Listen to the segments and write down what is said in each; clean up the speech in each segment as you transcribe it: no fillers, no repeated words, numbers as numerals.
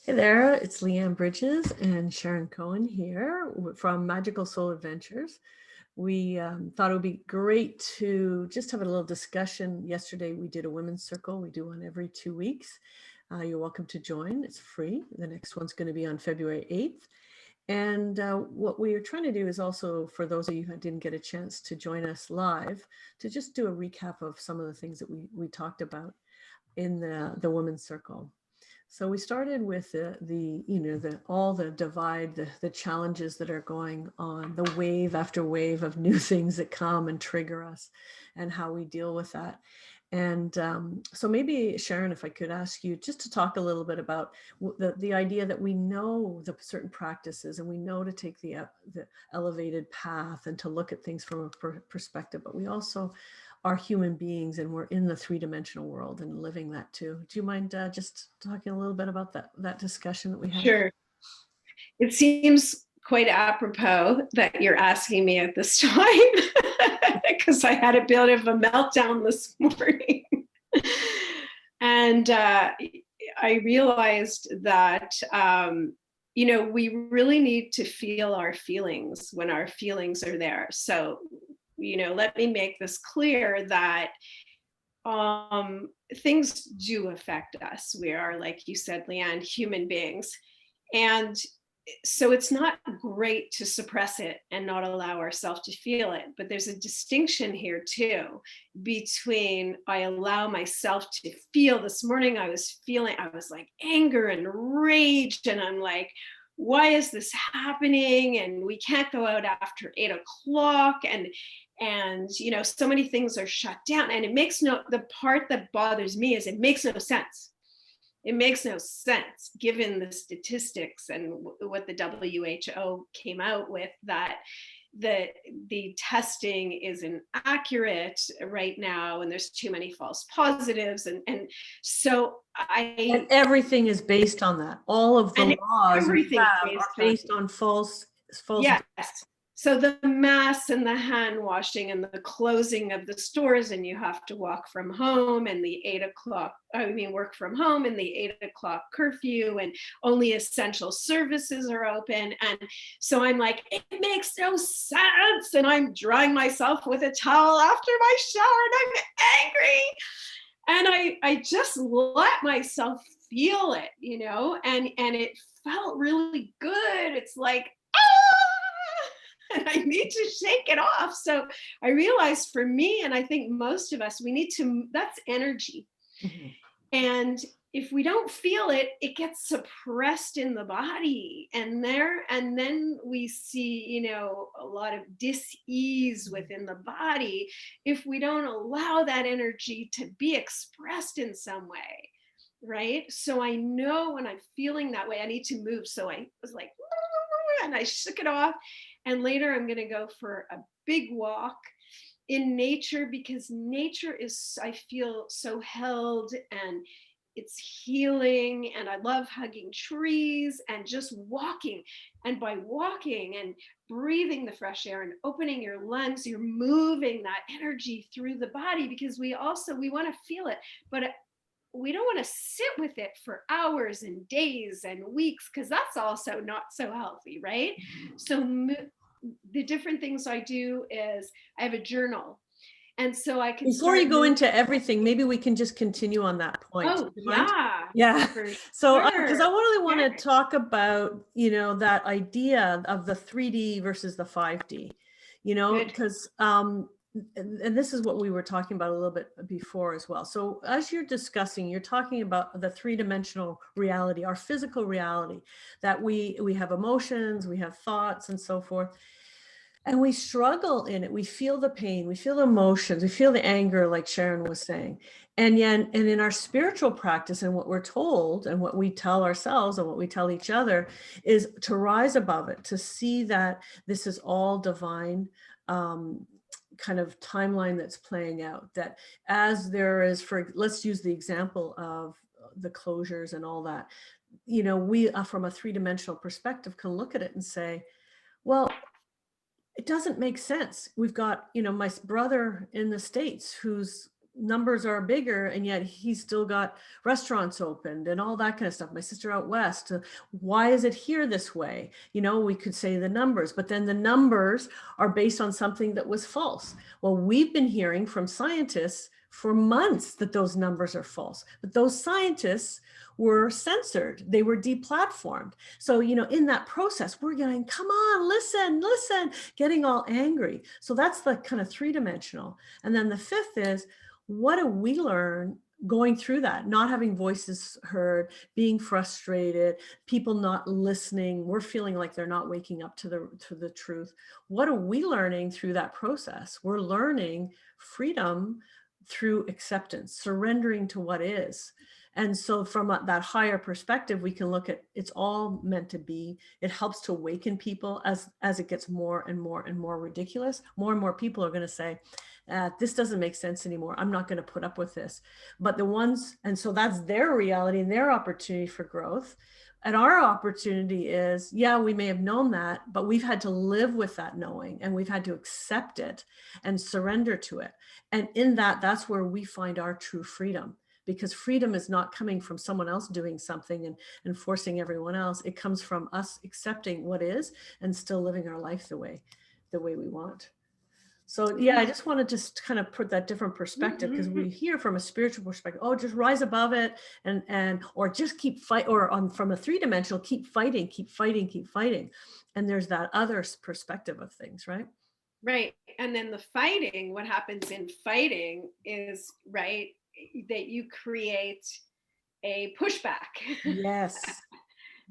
Hey there, it's Leanne Bridges and Sharon Cohen here from Magical Soul Adventures. We thought it would be great to just have a little discussion. Yesterday we did a women's circle. We do one every 2 weeks. You're welcome to join. It's free. The next one's going to be on February 8th. And what we are trying to do is also, for those of you who didn't get a chance to join us live, to just do a recap of some of the things that we talked about in the women's circle. So we started with all the divide, the challenges that are going on, the wave after wave of new things that come and trigger us, and how we deal with that. And so maybe, Sharon, if I could ask you just to talk a little bit about the idea that we know the certain practices and we know to take the elevated path and to look at things from a perspective, but we also are human beings and we're in the three-dimensional world and living that too. Do you mind just talking a little bit about that discussion that we had? Sure. It seems quite apropos that you're asking me at this time because I had a bit of a meltdown this morning. And I realized that, we really need to feel our feelings when our feelings are there. So, let me make this clear that things do affect us. We are, like you said, Leanne, human beings. And so it's not great to suppress it and not allow ourselves to feel it. But there's a distinction here too between I allow myself to feel. This morning I was like anger and rage, and I'm like, why is this happening? And we can't go out after 8 o'clock. And so many things are shut down. And the part that bothers me is it makes no sense. It makes no sense given the statistics and what the WHO came out with, that the testing isn't accurate right now, and there's too many false positives, and so and everything is based on that. All of the laws we have are based on false. Yes. So the masks and the hand washing and the closing of the stores, and you have to walk from home, and work from home, and the 8 o'clock curfew, and only essential services are open. And so I'm like, it makes no sense. And I'm drying myself with a towel after my shower, and I'm angry. And I just let myself feel it, and it felt really good. It's like, and I need to shake it off. So I realized for me, and I think most of us, that's energy. Mm-hmm. And if we don't feel it, it gets suppressed in the body. And then we see, a lot of dis-ease within the body if we don't allow that energy to be expressed in some way. Right. So I know when I'm feeling that way, I need to move. So I was like, and I shook it off. And later I'm going to go for a big walk in nature, because nature is, I feel so held, and it's healing. And I love hugging trees and just walking. And by walking and breathing the fresh air and opening your lungs, you're moving that energy through the body, because we want to feel it. But we don't want to sit with it for hours and days and weeks, because that's also not so healthy, right? So the different things I do is I have a journal. And so I can Before you go into everything, maybe we can just continue on that point. Oh, yeah. Yeah. So, because I really want to talk about, that idea of the 3D versus the 5D, because, and this is what we were talking about a little bit before as well. So as you're discussing, you're talking about the three-dimensional reality, our physical reality, that we have emotions, we have thoughts and so forth. And we struggle in it. We feel the pain, we feel the emotions, we feel the anger, like Sharon was saying. And in our spiritual practice, and what we're told and what we tell ourselves and what we tell each other, is to rise above it, to see that this is all divine kind of timeline that's playing out. That as there is, let's use the example of the closures and all that, we from a three-dimensional perspective can look at it and say, well, it doesn't make sense. We've got, my brother in the States who's numbers are bigger, and yet he's still got restaurants opened and all that kind of stuff. My sister out west, why is it here this way? You know, we could say the numbers, but then the numbers are based on something that was false. Well, we've been hearing from scientists for months that those numbers are false, but those scientists were censored, they were deplatformed. So, you know, in that process, we're going, come on, listen, getting all angry. So that's the kind of three-dimensional. And then the fifth is, what do we learn going through that, not having voices heard, being frustrated, people not listening, we're feeling like they're not waking up to the truth. What are we learning through that process? We're learning freedom through acceptance, surrendering to what is. And so from that higher perspective, we can look at, it's all meant to be. It helps to awaken people as it gets more and more and more ridiculous. More and more people are going to say, this doesn't make sense anymore. I'm not going to put up with this. But the ones, and so that's their reality and their opportunity for growth. And our opportunity is, yeah, we may have known that, but we've had to live with that knowing, and we've had to accept it and surrender to it. And in that, that's where we find our true freedom, because freedom is not coming from someone else doing something and forcing everyone else. It comes from us accepting what is and still living our life the way we want. So yeah, I just wanted to kind of put that different perspective, because we hear from a spiritual perspective, oh, just rise above it, and or just keep fight, or from a three-dimensional, keep fighting. And there's that other perspective of things, right? Right. And then the fighting, what happens in fighting is, right, that you create a pushback. Yes.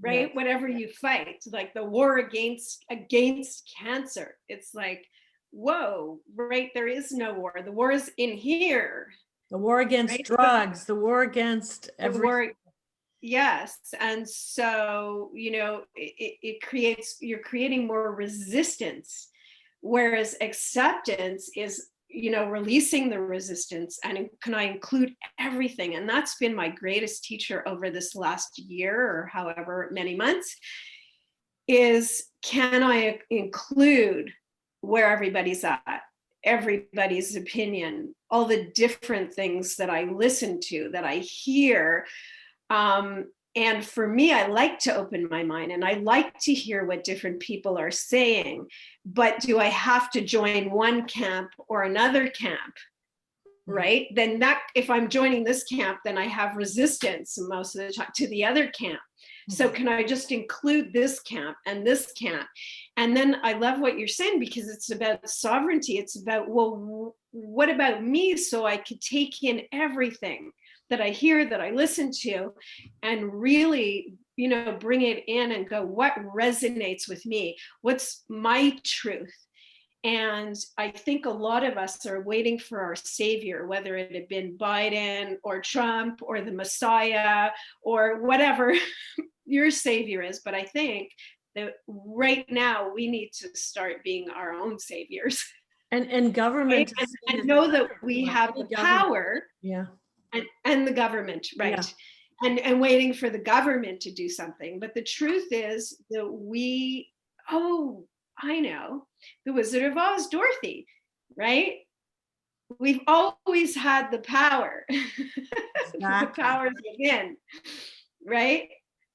Right. Yes. Whatever you fight, like the war against cancer, it's like, whoa, right, there is no war. The war is in here. The war against right? drugs, the war against everything. War, yes. And so, you know, it creates, you're creating more resistance, whereas acceptance is, you know, releasing the resistance. And can I include everything? And that's been my greatest teacher over this last year, or however many months, is, can I include where everybody's at, everybody's opinion, all the different things that I listen to, that I hear. And for me, I like to open my mind, and I like to hear what different people are saying. But do I have to join one camp or another camp? Right? Then that, if I'm joining this camp, then I have resistance most of the time to the other camp. So can I just include this camp and this camp? And then I love what you're saying, because it's about sovereignty. It's about, well, what about me? So I could take in everything that I hear, that I listen to, and really, you know, bring it in and go, what resonates with me? What's my truth? And I think a lot of us are waiting for our savior, whether it had been Biden or Trump or the Messiah or whatever your savior is. But I think that right now we need to start being our own saviors. And government, right? And know that we have the power. Yeah. And the government, right? Yeah. And waiting for the government to do something. But the truth is that we, oh, I know, the Wizard of Oz, Dorothy, right? We've always had the power. Exactly. The power is within, right?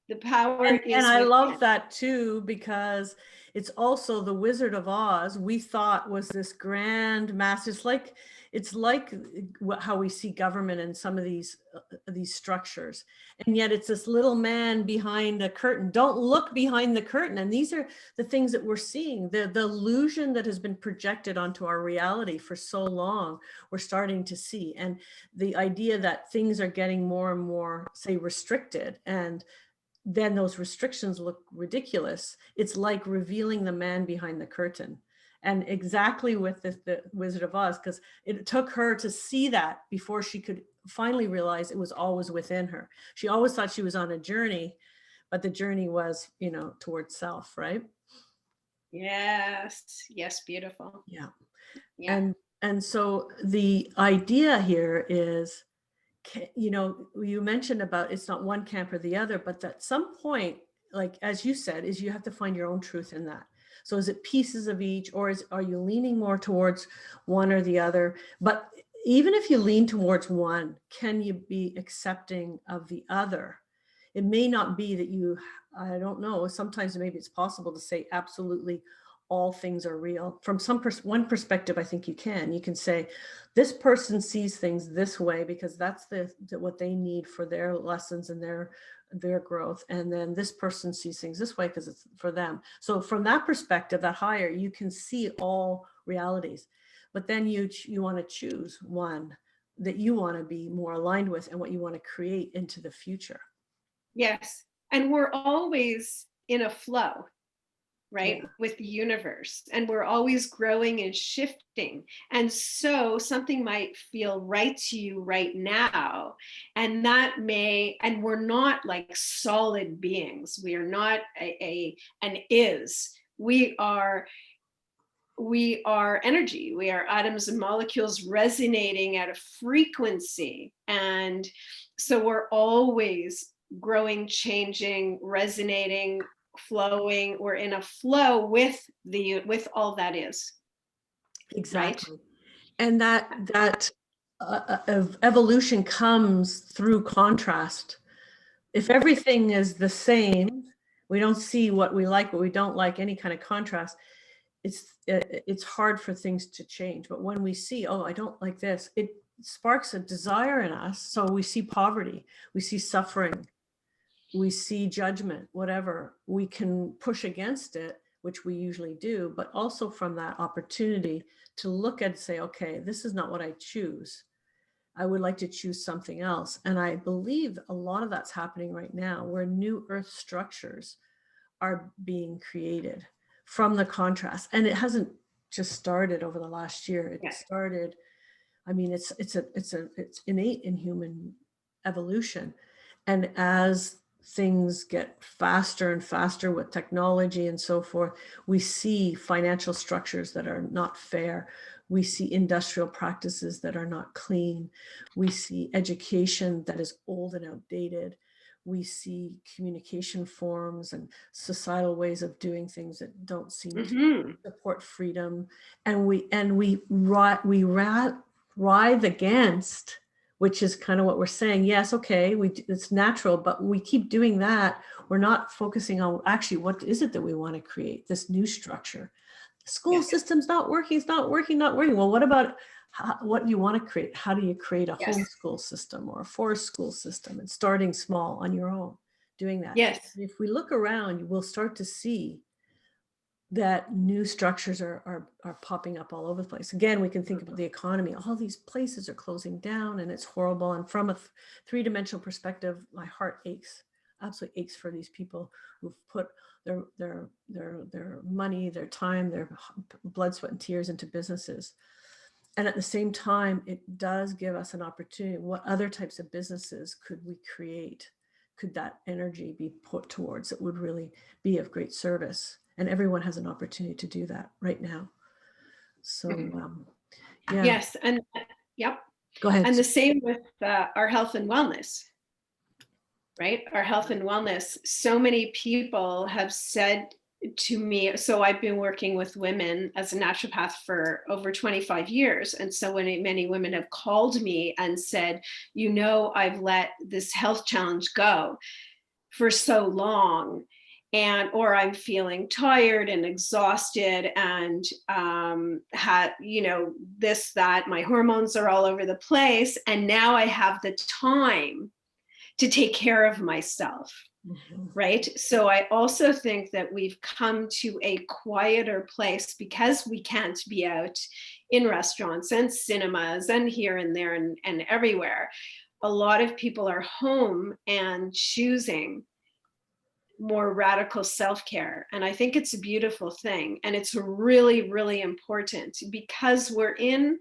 The power is and I within. love that too, because it's also the Wizard of Oz, we thought was this grand master. It's like how we see government in some of these structures, and yet it's this little man behind a curtain. Don't look behind the curtain. And these are the things that we're seeing, the illusion that has been projected onto our reality for so long, we're starting to see. And the idea that things are getting more and more, say, restricted, and then those restrictions look ridiculous. It's like revealing the man behind the curtain. And exactly with the Wizard of Oz, because it took her to see that before she could finally realize it was always within her. She always thought she was on a journey, but the journey was, you know, towards self, right? Yes. Yes. Beautiful. Yeah. And so the idea here is, you know, you mentioned about it's not one camp or the other, but at some point, like as you said, is you have to find your own truth in that. So is it pieces of each, or are you leaning more towards one or the other? But even if you lean towards one, can you be accepting of the other? It may not be that you, I don't know, sometimes maybe it's possible to say absolutely all things are real. From one perspective, I think you can say this person sees things this way because that's what they need for their lessons and their growth. And then this person sees things this way because it's for them. So from that perspective, that higher, you can see all realities. But then you want to choose one that you want to be more aligned with and what you want to create into the future. Yes. And we're always in a flow, right, Yeah. with the universe, and we're always growing and shifting. And so something might feel right to you right now, and and we're not like solid beings. We are not an is. We are energy. We are atoms and molecules resonating at a frequency. And so we're always growing, changing, resonating, flowing. We're in a flow with all that is. Exactly. Right? And that evolution comes through contrast. If everything is the same, we don't see what we like, what we don't like, any kind of contrast. It's hard for things to change. But when we see, oh, I don't like this, it sparks a desire in us. So we see poverty, we see suffering, we see judgment, whatever. We can push against it, which we usually do, but also from that opportunity to look and say, okay, this is not what I choose. I would like to choose something else. And I believe a lot of that's happening right now, where new earth structures are being created from the contrast. And it hasn't just started over the last year. It started, I mean, it's innate in human evolution. And as things get faster and faster with technology and so forth, we see financial structures that are not fair. We see industrial practices that are not clean. We see education that is old and outdated. We see communication forms and societal ways of doing things that don't seem to support freedom. And we writhe against, which is kind of what we're saying. Yes, okay, it's natural, but we keep doing that. We're not focusing on actually what is it that we want to create, this new structure. The school system's not working, it's not working. Well, what about what do you want to create? How do you create a homeschool system or a forest school system, and starting small on your own, doing that? Yes. If we look around, we'll start to see that new structures are popping up all over the place. Again, we can think about the economy. All these places are closing down and it's horrible. And from a three-dimensional perspective, my heart aches, absolutely aches for these people who've put their money, their time, their blood, sweat, and tears into businesses. And at the same time, it does give us an opportunity. What other types of businesses could we create? Could that energy be put towards that would really be of great service? And everyone has an opportunity to do that right now. So, yeah. Yes, and yep. Go ahead. And the same with our health and wellness, right? Our health and wellness. So many people have said to me, so I've been working with women as a naturopath for over 25 years. And so when many women have called me and said, you know, I've let this health challenge go for so long, or I'm feeling tired and exhausted and had, this, that, my hormones are all over the place. And now I have the time to take care of myself. Right. So I also think that we've come to a quieter place because we can't be out in restaurants and cinemas and here and there and everywhere. A lot of people are home and choosing more radical self-care. And I think it's a beautiful thing. And it's really, really important because we're in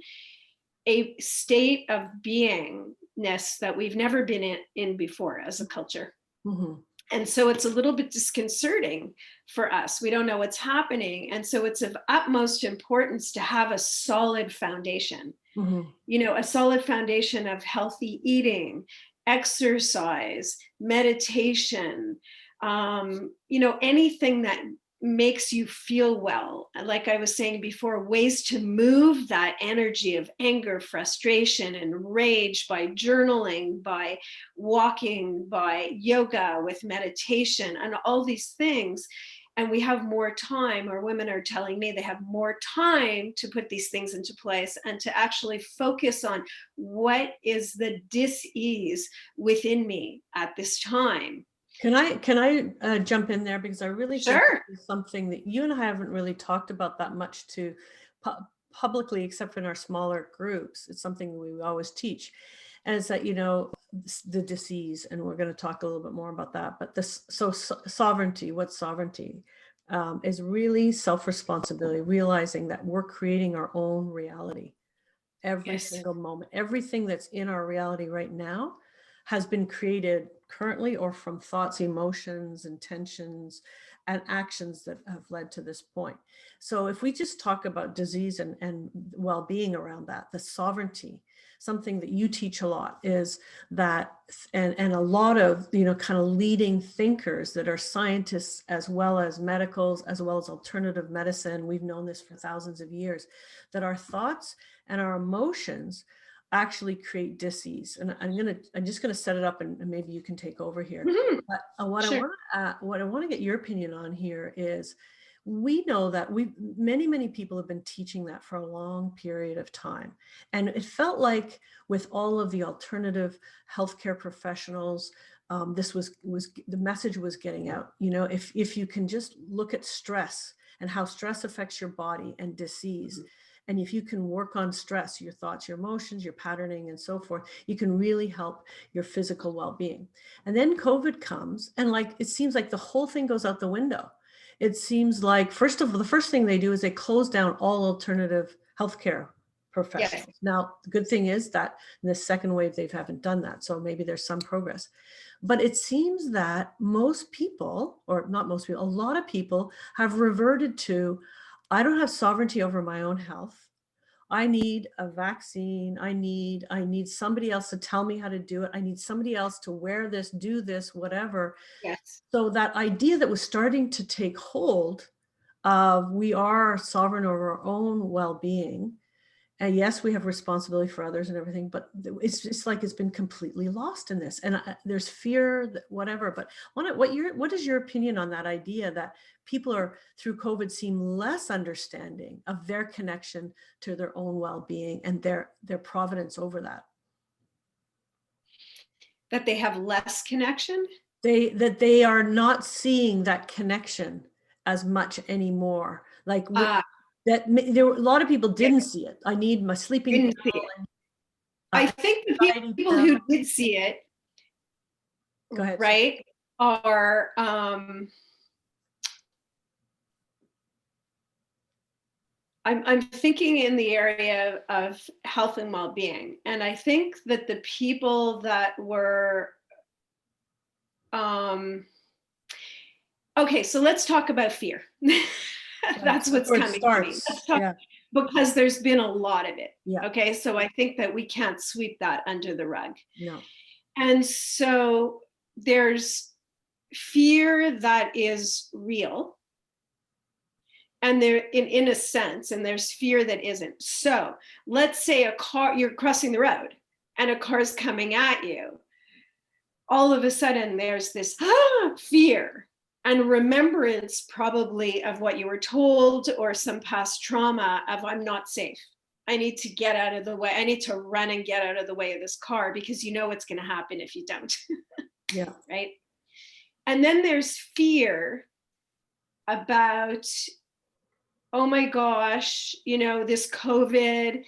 a state of beingness that we've never been in before as a culture. And so it's a little bit disconcerting for us. We don't know what's happening. And so it's of utmost importance to have a solid foundation, a solid foundation of healthy eating, exercise, meditation, anything that makes you feel well. Like I was saying before, ways to move that energy of anger, frustration, and rage by journaling, by walking, by yoga, with meditation, and all these things. And we have more time, or women are telling me they have more time to put these things into place and to actually focus on what is the dis-ease within me at this time. Can I jump in there, because I really think Sure. this is something that you and I haven't really talked about that much to publicly, except in our smaller groups. It's something we always teach, and it's that, the disease, and we're going to talk a little bit more about that. But sovereignty, what's sovereignty? Is really self-responsibility, realizing that we're creating our own reality. Every Yes. single moment, everything that's in our reality right now has been created currently or from thoughts, emotions, intentions, and actions that have led to this point. So if we just talk about disease and well-being around that, the sovereignty, something that you teach a lot is that, and a lot of, kind of leading thinkers that are scientists as well as medicals, as well as alternative medicine, we've known this for thousands of years, that our thoughts and our emotions actually create dis-ease. And I'm just gonna set it up, and maybe you can take over here. Mm-hmm. But what Sure. I want to get your opinion on here is, we know that many people have been teaching that for a long period of time, and it felt like with all of the alternative healthcare professionals, this was the message was getting out. If you can just look at stress and how stress affects your body and disease. And if you can work on stress, your thoughts, your emotions, your patterning, and so forth, you can really help your physical well-being. And then COVID comes, and it seems like the whole thing goes out the window. It seems like, first of all, the first thing they do is they close down all alternative healthcare professionals. Yes. Now, the good thing is that in the second wave, they haven't done that. So maybe there's some progress. But it seems that most people, or not most people, a lot of people have reverted to, I don't have sovereignty over my own health. I need a vaccine. I need somebody else to tell me how to do it. I need somebody else to wear this, do this, whatever. Yes. So that idea that was starting to take hold of, we are sovereign over our own well-being. And yes, we have responsibility for others and everything, but it's just like it's been completely lost in this. And there's fear, that whatever. But what is your opinion on that idea that people are, through COVID, seem less understanding of their connection to their own well-being and their providence over that? That they have less connection? That they are not seeing that connection as much anymore. That there were a lot of people didn't see it. I need my sleeping Didn't see pill it. and I think the anxiety people pill. who did see it, Go ahead. right, are I'm thinking in the area of health and well-being. And I think that the people that were okay, so let's talk about fear. That's what's Where it coming to me. starts. Yeah. Because there's been a lot of it. Yeah. Okay, so I think that we can't sweep that under the rug. No. And so there's fear that is real, and there in a sense, and there's fear that isn't. So let's say you're crossing the road and a car's coming at you. All of a sudden there's this fear and remembrance, probably, of what you were told or some past trauma of, I'm not safe. I need to get out of the way. I need to run and get out of the way of this car, because you know what's going to happen if you don't. Yeah. Right. And then there's fear about, oh my gosh, this COVID,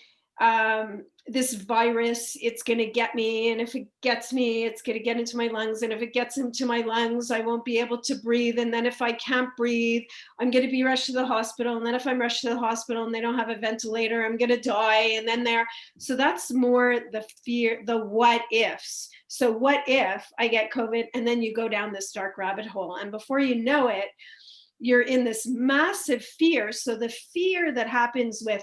this virus, it's going to get me. And if it gets me, it's going to get into my lungs. And if it gets into my lungs, I won't be able to breathe. And then if I can't breathe, I'm going to be rushed to the hospital. And then if I'm rushed to the hospital and they don't have a ventilator, I'm going to die. And then so that's more the fear, the what ifs. So what if I get COVID? And then you go down this dark rabbit hole. And before you know it, you're in this massive fear. So the fear that happens with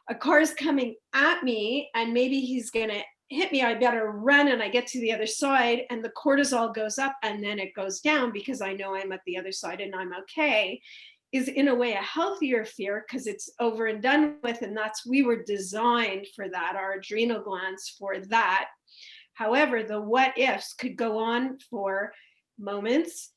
a car's coming at me and maybe he's going to hit me, I better run, and I get to the other side, and the cortisol goes up and then it goes down because I know I'm at the other side and I'm okay. is in a way a healthier fear because it's over and done with. And we were designed for that, our adrenal glands for that. However, the what ifs could go on for moments,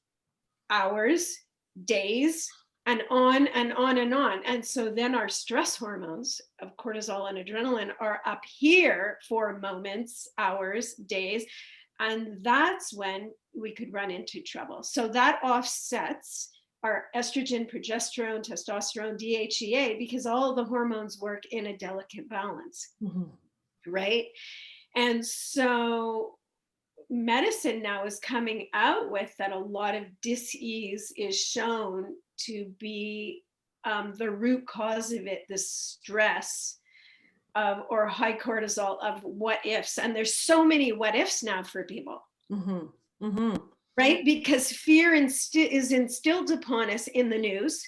hours, days, and on and on and on. And so then our stress hormones of cortisol and adrenaline are up here for moments, hours, days. And that's when we could run into trouble. So that offsets our estrogen, progesterone, testosterone, DHEA, because all the hormones work in a delicate balance, right? And so medicine now is coming out with that a lot of dis-ease is shown to be the root cause of it, the stress or high cortisol of what ifs. And there's so many what ifs now for people. Right? Because fear is instilled upon us in the news.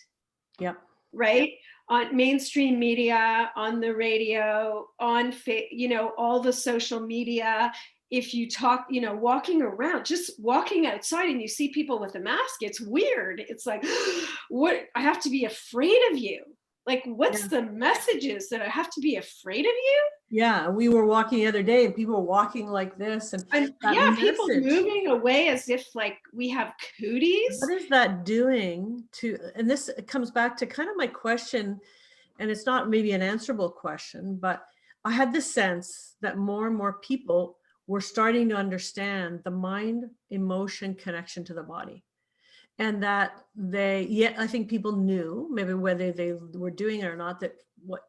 Yep. Right? On mainstream media, on the radio, on all the social media. If you talk, walking around, just walking outside and you see people with a mask, it's weird. It's like, what? I have to be afraid of you. Like, what's the messages that I have to be afraid of you? Yeah, we were walking the other day and people were walking like this, and people moving away as if like we have cooties. What is that doing to, and this comes back to kind of my question, and it's not maybe an answerable question, but I had the sense that more and more people were starting to understand the mind emotion connection to the body. And that I think people knew, maybe whether they were doing it or not, that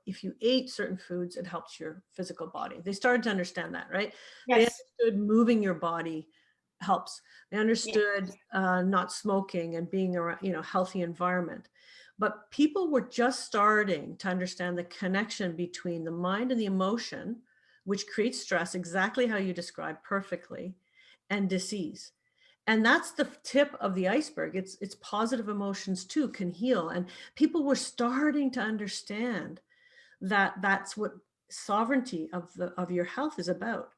if you ate certain foods, it helps your physical body. They started to understand that, right? Yes. They understood moving your body helps. They understood not smoking and being around, healthy environment. But people were just starting to understand the connection between the mind and the emotion, which creates stress, exactly how you described perfectly, and disease. And that's the tip of the iceberg. It's positive emotions too can heal. And people were starting to understand that that's what sovereignty of your health is about.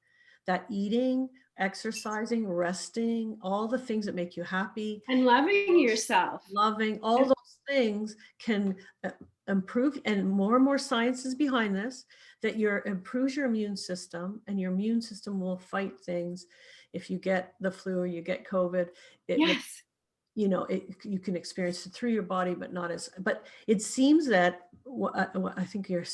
That eating, exercising, resting, all the things that make you happy. And loving yourself. Loving, all those things can improve, and more science is behind this, that improves your immune system, and your immune system will fight things. If you get the flu or you get COVID, you can experience it through your body, but it seems that what I think your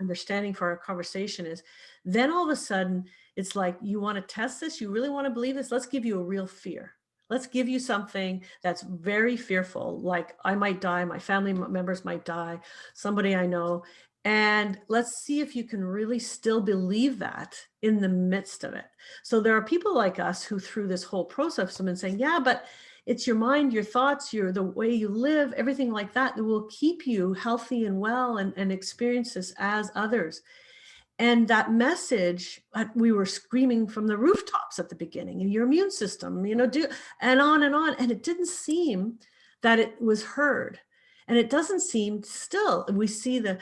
understanding for our conversation is, then all of a sudden it's like, you want to test this, you really want to believe this, let's give you a real fear. Let's give you something that's very fearful, like I might die, my family members might die, somebody I know, and let's see if you can really still believe that in the midst of it. So there are people like us who, through this whole process, have been saying, yeah, but it's your mind, your thoughts, the way you live, everything like that will keep you healthy and well and experience this as others. And that message, we were screaming from the rooftops at the beginning, and your immune system, and on and on. And it didn't seem that it was heard. And it doesn't seem still. We see the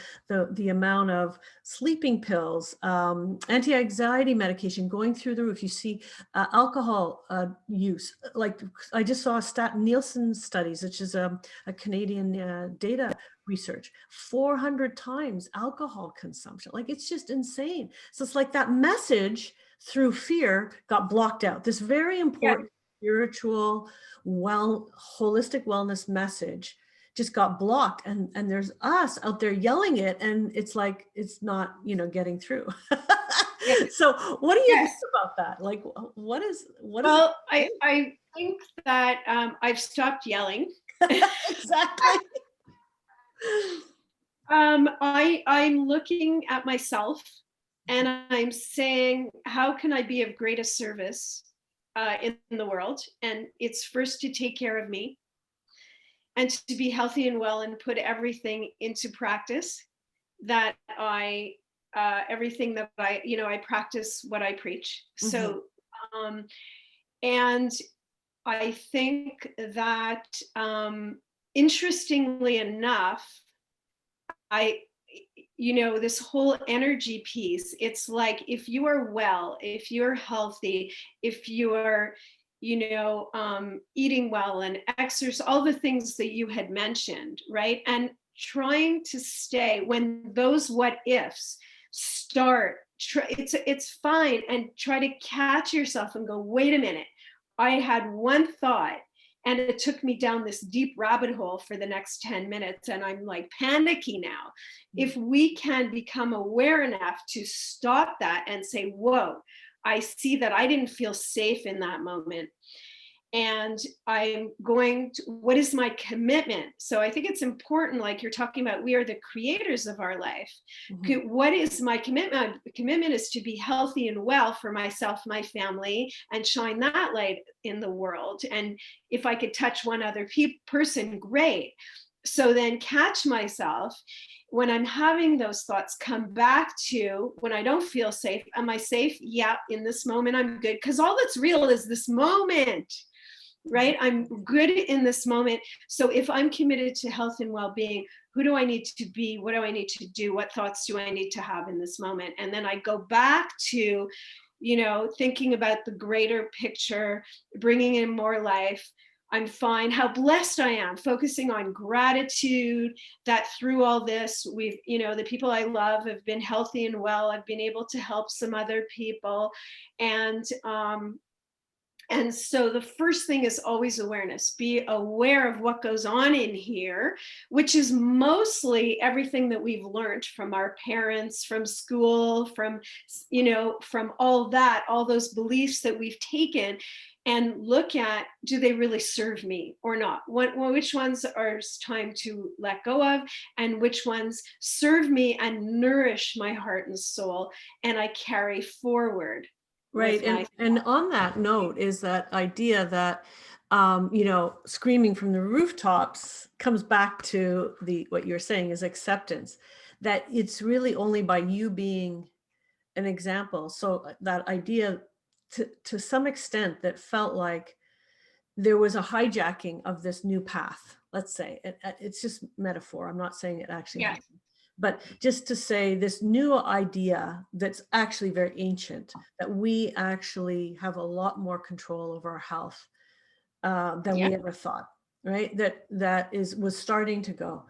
amount of sleeping pills, anti-anxiety medication going through the roof. You see alcohol use. Like I just saw Nielsen studies, which is a Canadian data research, 400 times alcohol consumption. Like, it's just insane. So it's like that message through fear got blocked out. This very important spiritual, holistic wellness message just got blocked, and there's us out there yelling it, and it's like it's not getting through. So what do you think about that? Like, what is I think that I've stopped yelling. Exactly. I'm looking at myself and I'm saying, how can I be of greatest service in the world? And it's first to take care of me and to be healthy and well and put everything into practice that everything that I practice what I preach. So, and I think that interestingly enough, this whole energy piece, it's like, if you are well, if you're healthy, if you are eating well and exercise, all the things that you had mentioned, right? And trying to stay when those what ifs start, it's fine, and try to catch yourself and go, wait a minute, I had one thought and it took me down this deep rabbit hole for the next 10 minutes and I'm like panicky now. If we can become aware enough to stop that and say, whoa, I see that I didn't feel safe in that moment. And I'm going to, what is my commitment? So I think it's important, like you're talking about, we are the creators of our life. Mhm. What is my commitment? The commitment is to be healthy and well for myself, my family, and shine that light in the world. And if I could touch one other person, great. So then catch myself when I'm having those thoughts, come back to when I don't feel safe. Am I safe? Yeah, in this moment, I'm good. Because all that's real is this moment, right? I'm good in this moment. So if I'm committed to health and well-being, who do I need to be? What do I need to do? What thoughts do I need to have in this moment? And then I go back to, thinking about the greater picture, bringing in more life. I'm fine, how blessed I am, focusing on gratitude that through all this, the people I love have been healthy and well. I've been able to help some other people. And so the first thing is always awareness. Be aware of what goes on in here, which is mostly everything that we've learned from our parents, from school, from all that, all those beliefs that we've taken, and look at, do they really serve me or not? Which ones are time to let go of, and which ones serve me and nourish my heart and soul, and I carry forward Right. with my. And on that note is that idea that, screaming from the rooftops comes back to what you're saying is acceptance, that it's really only by you being an example. So that idea to some extent that felt like there was a hijacking of this new path, let's say. It's just metaphor. I'm not saying it actually Yes. happened. But just to say this new idea that's actually very ancient, that we actually have a lot more control over our health than Yeah. we ever thought, right? Was starting to go.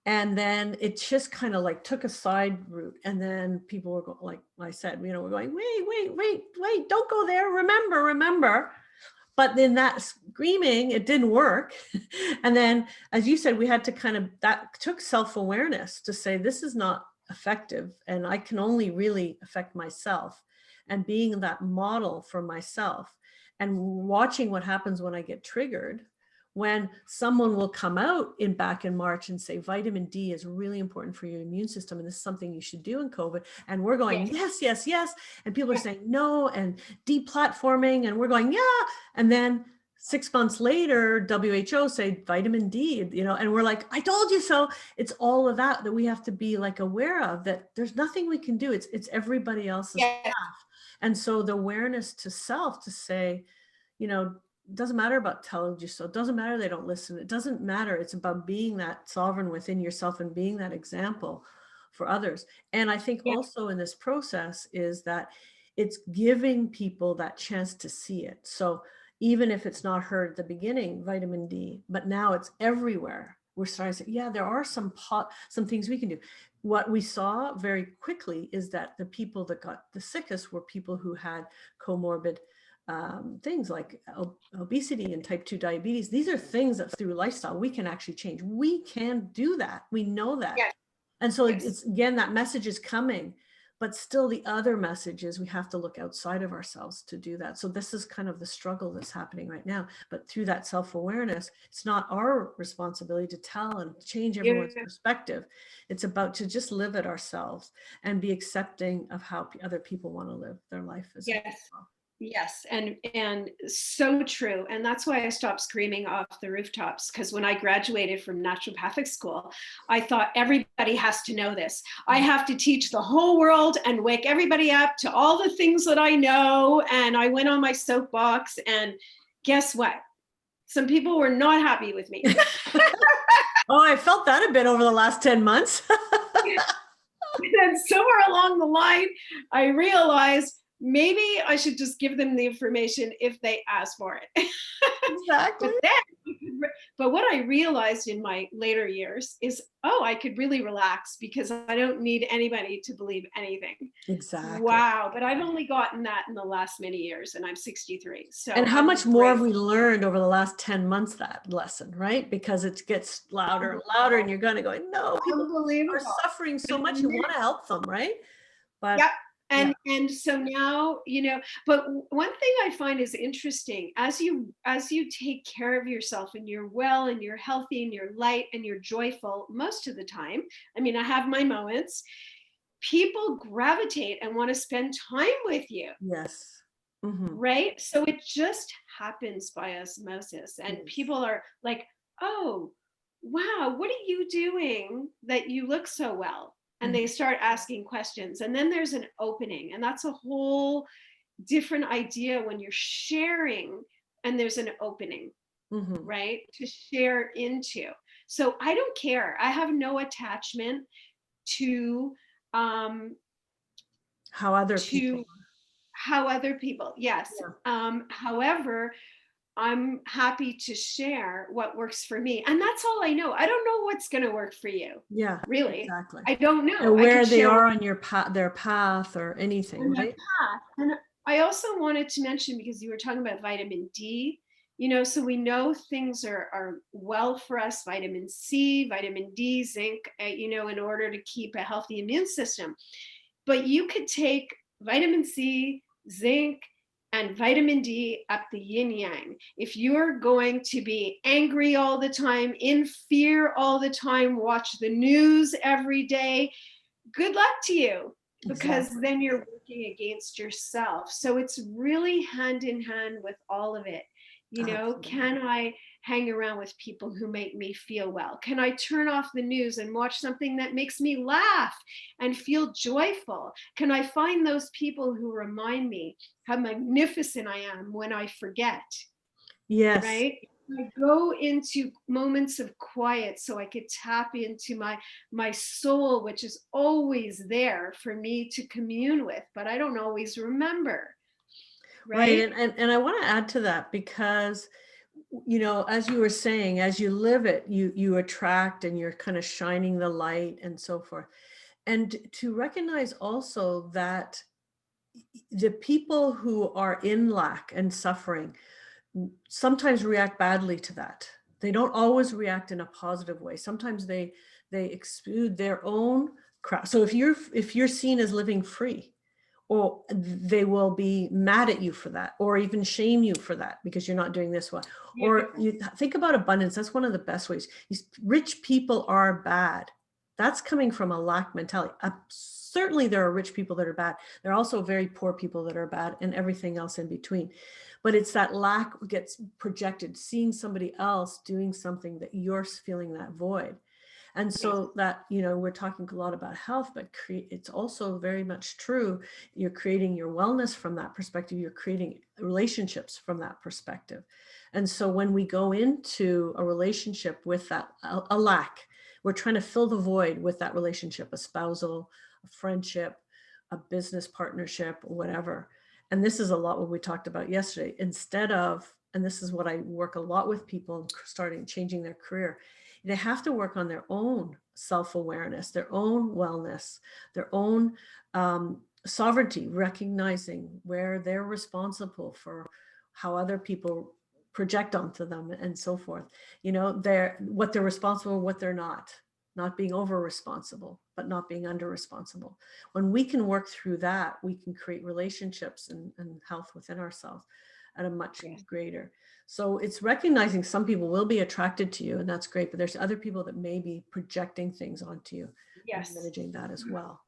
And then it just kind of like took a side route. And then people were like I said, we're going, wait, don't go there. Remember. But then that screaming, it didn't work. And then, as you said, we had to that took self-awareness to say, this is not effective. And I can only really affect myself, and being that model for myself and watching what happens when I get triggered, when someone will come out back in March and say, vitamin D is really important for your immune system. And this is something you should do in COVID. And we're going, yes. And people are saying no, and deplatforming. And we're going, yeah. And then 6 months later, WHO say vitamin D, and we're like, I told you so. It's all of that we have to be like aware of, that there's nothing we can do. It's everybody else's path. And so the awareness to self to say, it doesn't matter about telling you so. It doesn't matter they don't listen. It doesn't matter. It's about being that sovereign within yourself and being that example for others. And I think also in this process is that it's giving people that chance to see it. So even if it's not heard at the beginning, vitamin D, but now it's everywhere. We're starting to say, yeah, there are some things we can do. What we saw very quickly is that the people that got the sickest were people who had comorbid things like obesity and type 2 diabetes. These are things that through lifestyle we can actually change. We can do that. We know that. Yes. And so it's again, that message is coming, but still the other message is we have to look outside of ourselves to do that. So this is kind of the struggle that's happening right now. But through that self-awareness, it's not our responsibility to tell and change everyone's perspective. It's about to just live it ourselves and be accepting of how other people want to live their life as well. Yes, and so true. And that's why I stopped screaming off the rooftops, because when I graduated from naturopathic school, I thought everybody has to know this. I have to teach the whole world and wake everybody up to all the things that I know. And I went on my soapbox, and guess what? Some people were not happy with me. Oh, I felt that a bit over the last 10 months. And somewhere along the line, I realized maybe I should just give them the information if they ask for it. Exactly. But then, but what I realized in my later years is, oh, I could really relax because I don't need anybody to believe anything. Exactly. Wow. But I've only gotten that in the last many years, and I'm 63. And So how I'm much more have grateful. we learned over the last 10 months, that lesson, right? Because it gets louder and louder, and you're going to go, no, people are Unbelievable. suffering so much. You want to help them, right? But Yep. yeah, And so now, but one thing I find is interesting, as you take care of yourself and you're well and you're healthy and you're light and you're joyful most of the time. I mean, I have my moments. People gravitate and want to spend time with you, yes. Hmm. right? So it just happens by osmosis, and Yes. people are like, "Oh, wow, what are you doing that you look so well?" And they Mhm. start asking questions, and then there's an opening, and that's a whole different idea when you're sharing and there's an opening, Mhm. right? To share into. So I don't care. I have no attachment to um How other people. to how other people, yes. Yeah. However, I'm happy to share what works for me. And that's all I know. I don't know what's going to work for you, Yeah, really. exactly. I don't know. And I could where they share are on your path, their path or anything, on my right? path. And I also wanted to mention, because you were talking about vitamin D, so we know things are well for us: vitamin C, vitamin D, zinc, in order to keep a healthy immune system. But you could take vitamin C, zinc, and vitamin D at the yin yang. If you're going to be angry all the time, in fear all the time, watch the news every day, good luck to you, because Exactly. then you're working against yourself. So it's really hand in hand with all of it. Absolutely. Can I hang around with people who make me feel well? Can I turn off the news and watch something that makes me laugh and feel joyful? Can I find those people who remind me how magnificent I am when I forget? Yes. Right? I go into moments of quiet so I could tap into my soul, which is always there for me to commune with, but I don't always remember. Right. Right? And I want to add to that because, as you were saying, as you live it, you attract and you're kind of shining the light and so forth. And to recognize also that the people who are in lack and suffering sometimes react badly to that. They don't always react in a positive way. Sometimes they exude their own crap. So if you're seen as living free, or they will be mad at you for that, or even shame you for that because you're not doing this well. Yeah. Or you think about abundance. That's one of the best ways. These rich people are bad. That's coming from a lack mentality. Certainly there are rich people that are bad. There are also very poor people that are bad, and everything else in between. But it's that lack gets projected, seeing somebody else doing something that you're feeling that void. And Yes. so that, we're talking a lot about health, but it's also very much true. You're creating your wellness from that perspective. You're creating relationships from that perspective. And so when we go into a relationship with that, a lack, we're trying to fill the void with that relationship, a spousal, a friendship, a business partnership, whatever. And this is a lot what we talked about yesterday. Instead of, and this is what I work a lot with people starting changing their career, they have to work on their own self-awareness, their own wellness, their own sovereignty, recognizing where they're responsible for how other people project onto them and so forth. They're what they're responsible, what they're not being over responsible, but not being under responsible. When we can work through that, we can create relationships and health within ourselves at a much Yes. greater. So it's recognizing some people will be attracted to you, and that's great, but there's other people that may be projecting things onto you and Yes. managing that as well.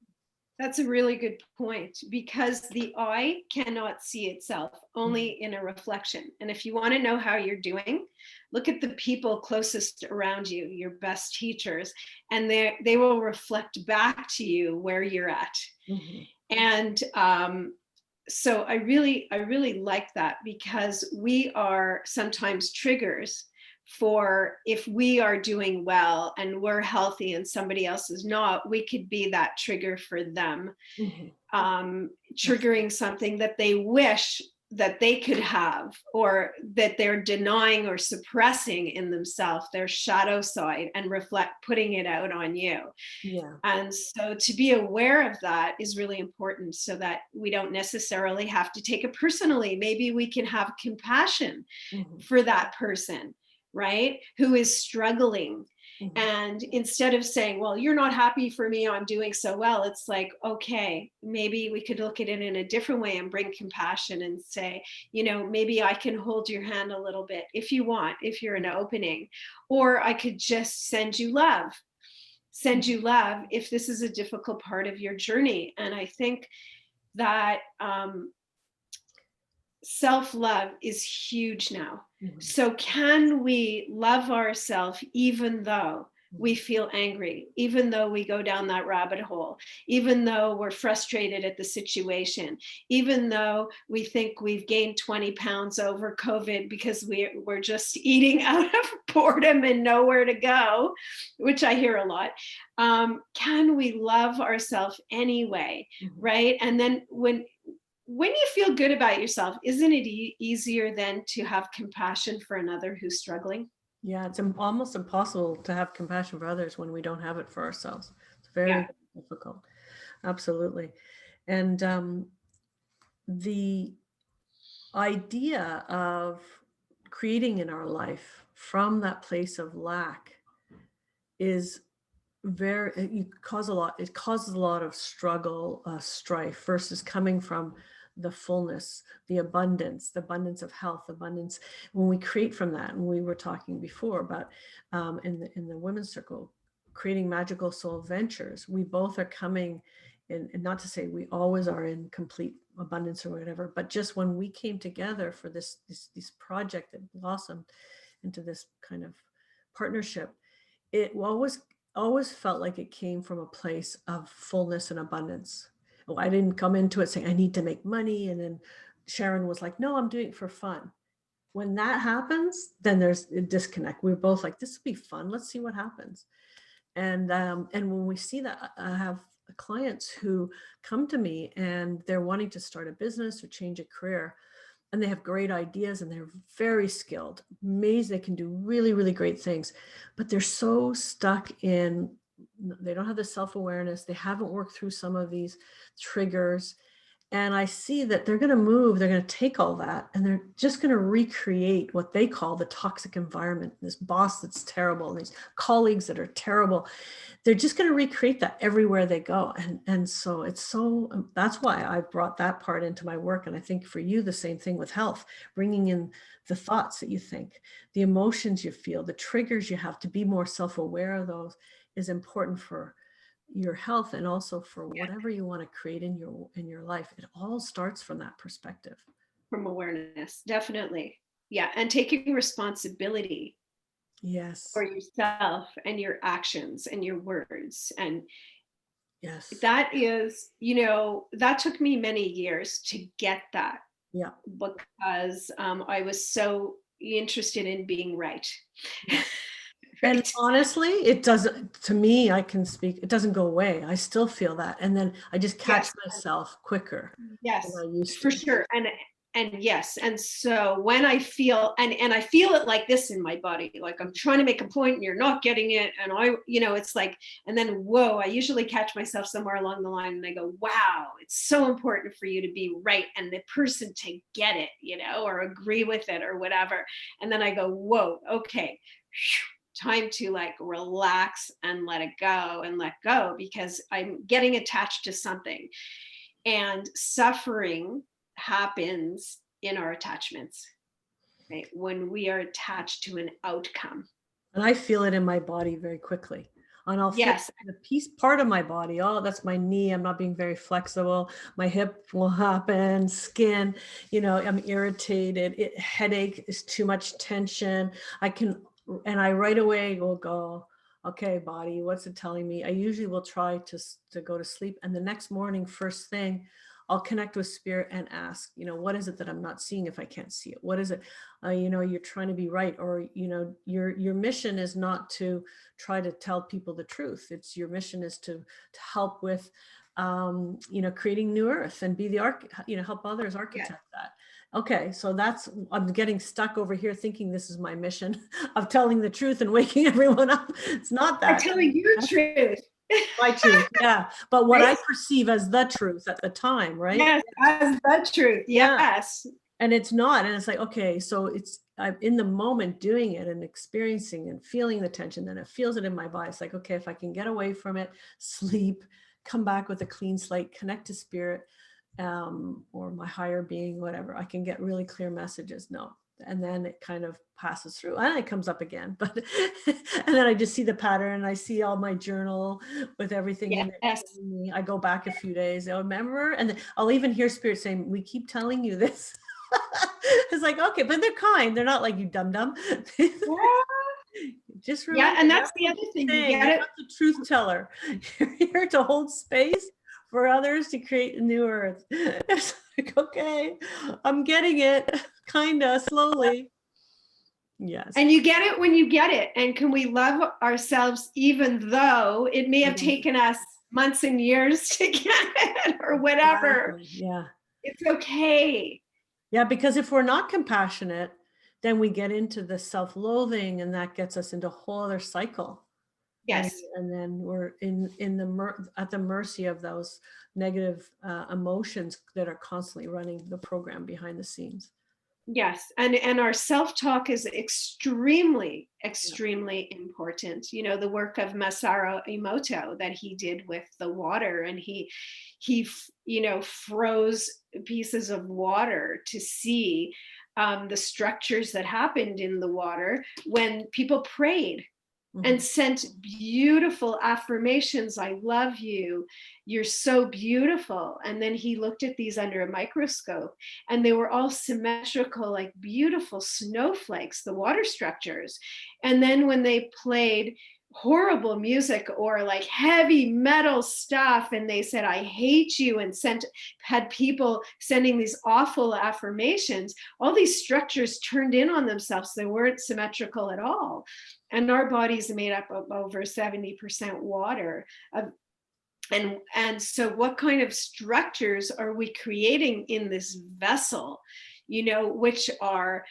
That's a really good point, because the eye cannot see itself, only Mhm. in a reflection. And if you want to know how you're doing, look at the people closest around you, your best teachers, and they will reflect back to you where you're at. Mhm. And so I really like that, because we are sometimes triggers for if we are doing well and we're healthy and somebody else is not, we could be that trigger for them, Mhm. triggering something that they wish that they could have, or that they're denying or suppressing in themselves, their shadow side, and putting it out on you. Yeah. And so to be aware of that is really important, so that we don't necessarily have to take it personally. Maybe we can have compassion Mhm. for that person, right? Who is struggling. Mhm. And instead of saying, well, you're not happy for me, I'm doing so well, it's like, okay, maybe we could look at it in a different way and bring compassion and say, maybe I can hold your hand a little bit if you want, if you're in an opening, or I could just send you love if this is a difficult part of your journey. And I think that self-love is huge now. Mhm. So can we love ourselves even though we Mhm. feel angry, even though we go down that rabbit hole, even though we're frustrated at the situation, even though we think we've gained 20 pounds over COVID because we're just eating out of boredom and nowhere to go, which I hear a lot. Can we love ourselves anyway? Mhm. Right? And then when you feel good about yourself, isn't it easier then to have compassion for another who's struggling? Yeah, it's almost impossible to have compassion for others when we don't have it for ourselves. It's very, Yeah, very difficult. Absolutely. And the idea of creating in our life from that place of lack is it causes a lot of struggle, strife, versus coming from the fullness, the abundance of health, abundance. When we create from that, and we were talking before about in the women's circle, creating magical soul ventures, we both are coming in, and not to say we always are in complete abundance or whatever, but just when we came together for this project that blossomed into this kind of partnership, it always felt like it came from a place of fullness and abundance. Oh, I didn't come into it saying I need to make money, and then Sharon was like, no, I'm doing it for fun. When that happens, then there's a disconnect. We're both like, this will be fun, let's see what happens. And when we see that, I have clients who come to me and they're wanting to start a business or change a career, and they have great ideas and they're very skilled, amazing, they can do really, really great things, but they're so stuck in, they don't have the self-awareness, they haven't worked through some of these triggers. And I see that they're going to move, they're going to take all that and they're just going to recreate what they call the toxic environment, this boss that's terrible, and these colleagues that are terrible. They're just going to recreate that everywhere they go. And so it's so, that's why I brought that part into my work. And I think for you, the same thing with health, bringing in the thoughts that you think, the emotions you feel, the triggers you have, to be more self-aware of those is important for your health, and also for whatever you want to create in your life. It all starts from that perspective. from awareness, definitely. Yeah, and taking responsibility for Yes. yourself and your actions and your words. And Yes. that is, that took me many years to get that, Yeah. because I was so interested in being right. Yeah. And Right. honestly, it doesn't, to me, I can speak, it doesn't go away. I still feel that. And then I just catch Yes. myself quicker than Yes, I used for to. sure. And yes, and so when I feel, and I feel it like this in my body, like I'm trying to make a point and you're not getting it, and it's like, and then whoa, I usually catch myself somewhere along the line and I go, wow, it's so important for you to be right and the person to get it, or agree with it or whatever. And then I go, whoa, okay, time to like relax and let it go and let go, because I'm getting attached to something. And suffering happens in our attachments, right? When we are attached to an outcome. And I feel it in my body very quickly. And I'll feel Yes, the piece part of my body. Oh, that's my knee. I'm not being very flexible. My hip will happen, skin, I'm irritated. Headache is too much tension. And I right away will go, okay, body, what's it telling me? I usually will try to go to sleep. And the next morning, first thing, I'll connect with spirit and ask, what is it that I'm not seeing if I can't see it? What is it? You're trying to be right, or, your mission is not to try to tell people the truth. It's your mission is to help with, creating new earth and be the help others architect that. Okay, so I'm getting stuck over here thinking this is my mission of telling the truth and waking everyone up. It's not that. I'm telling your truth. My truth, yeah. But what Right? I perceive as the truth at the time, right? Yes, as the truth. Yeah. Yes. And it's not. And it's like, okay, so I'm in the moment doing it and experiencing and feeling the tension. Then it feels it in my body. It's like, okay, if I can get away from it, sleep, come back with a clean slate, connect to spirit, or my higher being, whatever, I can get really clear messages. No. And then it kind of passes through and it comes up again. But and then I just see the pattern and I see all my journal with everything in it. Yes. I go back a few days. I remember, and then I'll even hear spirit saying, we keep telling you this. It's like, okay, but they're kind. They're not like, you dum-dum. Just remember. Yeah, and that's the other thing. You get You're it. not the truth teller. You're here to hold space for others to create a new earth. It's like, okay, I'm getting it, kind of slowly. Yes. And you get it when you get it. And can we love ourselves even though it may have taken us months and years to get it or whatever? Exactly. Yeah. It's okay. Yeah, because if we're not compassionate, then we get into the self-loathing, and that gets us into a whole other cycle. Yes. And then we're at the mercy of those negative emotions that are constantly running the program behind the scenes. Yes. And our self-talk is extremely, extremely important. The work of Masaru Emoto that he did with the water, and he froze pieces of water to see the structures that happened in the water when people prayed and sent beautiful affirmations. I love you. You're so beautiful. And then he looked at these under a microscope, and they were all symmetrical, like beautiful snowflakes, the water structures. And then when they played horrible music or like heavy metal stuff, and they said, I hate you, and had people sending these awful affirmations, all these structures turned in on themselves. They weren't symmetrical at all. And our body's made up of over 70% water. And so what kind of structures are we creating in this vessel, which are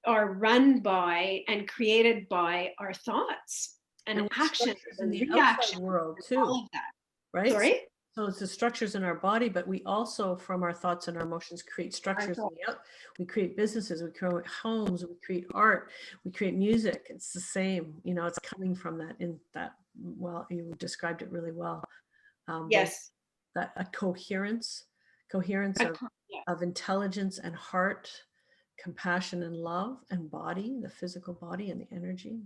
run by and created by our thoughts and actions in the reactions, outside world too, all of that. right? Sorry? So it's the structures in our body, but we also, from our thoughts and our emotions, create structures. We create businesses, we create homes, we create art, we create music. It's the same, it's coming from that. Well, you described it really well. Yes. That a coherence of intelligence and heart, compassion and love and body, the physical body and the energy.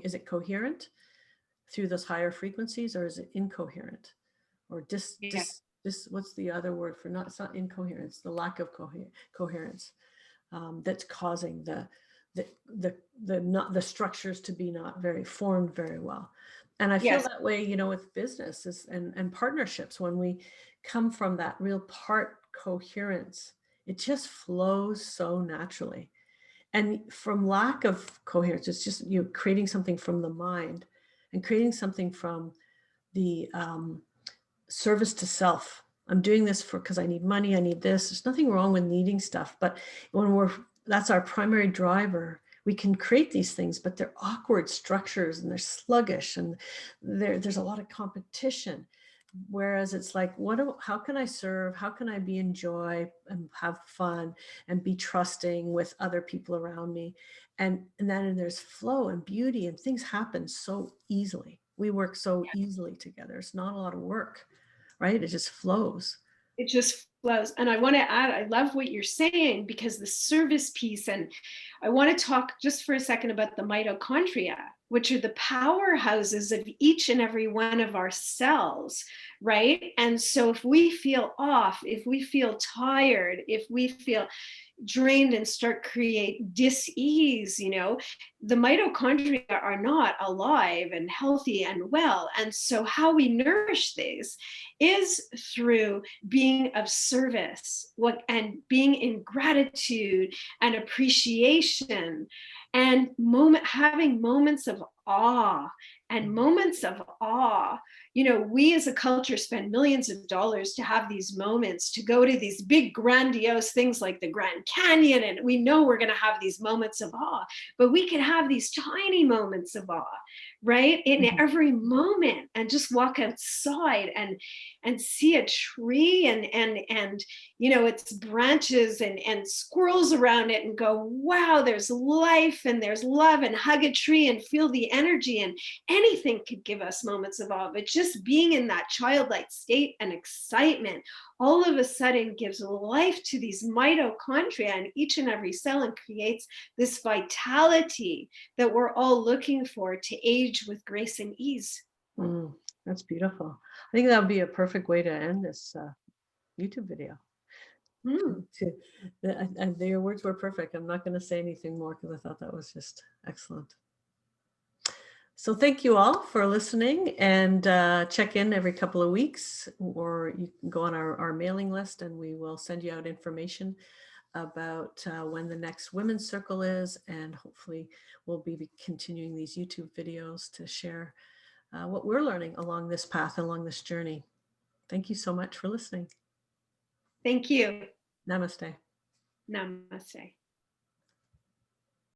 Is it coherent through those higher frequencies, or is it incoherent? Or what's the other word for not? It's not incoherence, the lack of coherence that's causing the structures to be not very formed very well. And I feel that way, with businesses and partnerships, when we come from that real part coherence, it just flows so naturally. And from lack of coherence, it's just creating something from the mind and creating something from the service to self. I'm doing this because I need money, I need this. There's nothing wrong with needing stuff, but when that's our primary driver, we can create these things, but they're awkward structures and they're sluggish, and there's a lot of competition. Whereas it's like, how can I serve? How can I be in joy and have fun and be trusting with other people around me? And then there's flow and beauty, and things happen so easily. We work so easily together. It's not a lot of work, right? It just flows. It just flows. And I want to add, I love what you're saying, because the service piece, and I want to talk just for a second about the mitochondria, which are the powerhouses of each and every one of our cells, right? And so if we feel off, if we feel tired, if we feel, drained and start create dis-ease, the mitochondria are not alive and healthy and well. And so how we nourish these is through being of service, and being in gratitude and appreciation, and having moments of awe. And moments of awe, we as a culture spend millions of dollars to have these moments, to go to these big grandiose things like the Grand Canyon, and we know we're going to have these moments of awe, but we can have these tiny moments of awe, right, in Mhm. every moment, and just walk outside and see a tree, and its branches, and squirrels around it, and go, wow, there's life and there's love, and hug a tree and feel the energy. And anything could give us moments of awe, but just being in that childlike state and excitement all of a sudden gives life to these mitochondria in each and every cell, and creates this vitality that we're all looking for to age with grace and ease. Mm, that's beautiful. I think that would be a perfect way to end this YouTube video. Hmm. Your words were perfect. I'm not going to say anything more because I thought that was just excellent. So thank you all for listening, and check in every couple of weeks, or you can go on our mailing list and we will send you out information about when the next women's circle is, and hopefully we'll be continuing these YouTube videos to share what we're learning along this path, along this journey. Thank you so much for listening. Thank you. Namaste. Namaste.